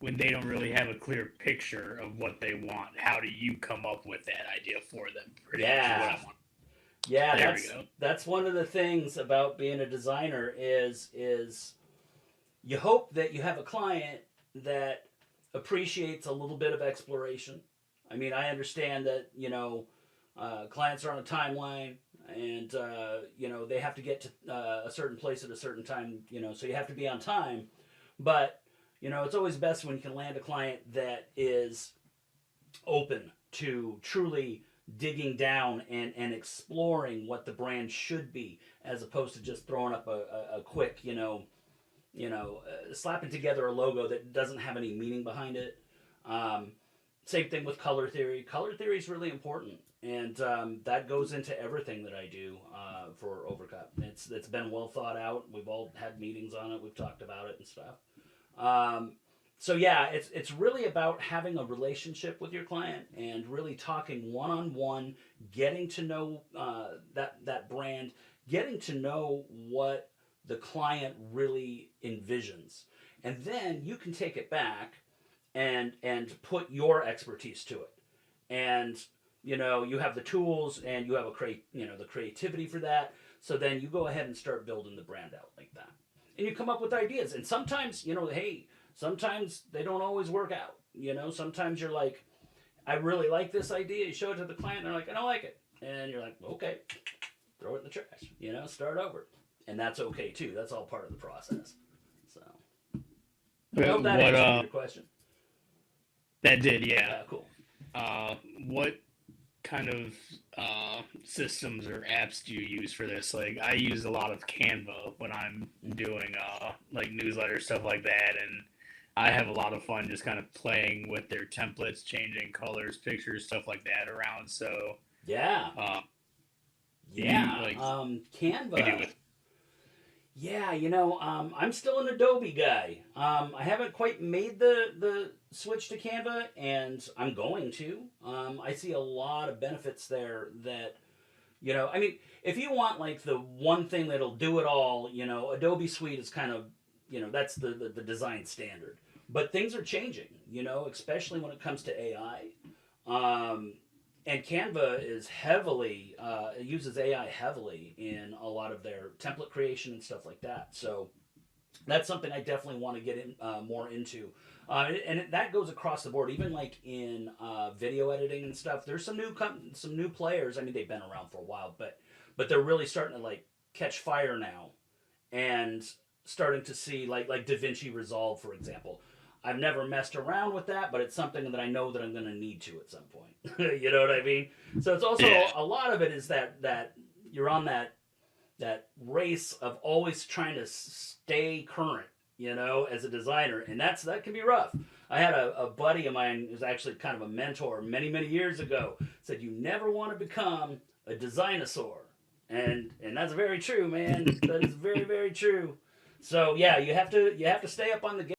when they don't really have a clear picture of what they want, how do you come up with that idea for them? Pretty much is what Yeah. I want. Yeah, There we go. that's one of the things about being a designer is you hope that you have a client that appreciates a little bit of exploration. I mean, I understand that clients are on a timeline, and they have to get to a certain place at a certain time. So you have to be on time. But it's always best when you can land a client that is open to truly digging down and exploring what the brand should be, as opposed to just throwing up a quick slapping together a logo that doesn't have any meaning behind it. Um, Same thing with color theory. Color theory is really important, and that goes into everything that I do for Overcup. It's been well thought out. We've all had meetings on it. We've talked about it and stuff. Um, so yeah, it's really about having a relationship with your client and really talking one on one, getting to know that brand, getting to know what the client really envisions, and then you can take it back and put your expertise to it, and you have the tools and you have the creativity for that. So then you go ahead and start building the brand out like that, and you come up with ideas. And sometimes hey, sometimes they don't always work out. Sometimes you're like, I really like this idea. You show it to the client, and they're like, I don't like it, and you're like, okay, throw it in the trash. Start over, and that's okay too. That's all part of the process. So I hope that What answered your question. that did, yeah. Yeah, cool. What kind of systems or apps do you use for this? Like, I use a lot of Canva when I'm doing like newsletter stuff like that, and I have a lot of fun just kind of playing with their templates, changing colors, pictures, stuff like that around. So, Yeah, uh, you yeah. like you do Canva. it. Yeah, I'm still an Adobe guy. I haven't quite made the switch to Canva, and I'm going to. I see a lot of benefits there that, I mean, if you want like the one thing that'll do it all, Adobe Suite is kind of, that's the design standard. But things are changing, especially when it comes to AI. Um, and Canva is heavily uses AI heavily in a lot of their template creation and stuff like that. So that's something I definitely want to get in more into. That goes across the board, even like in video editing and stuff. There's some new players. I mean, they've been around for a while, but they're really starting to like catch fire now, and starting to see like DaVinci Resolve, for example. I've never messed around with that, but it's something that I know that I'm going to need to at some point. You know what I mean? So it's also Yeah, a lot of it is that you're on that race of always trying to stay current, as a designer, and that can be rough. I had a buddy of mine who's actually kind of a mentor many years ago, said you never want to become a designosaur, and that's very true, man. That is very true. So yeah, you have to stay up on the game.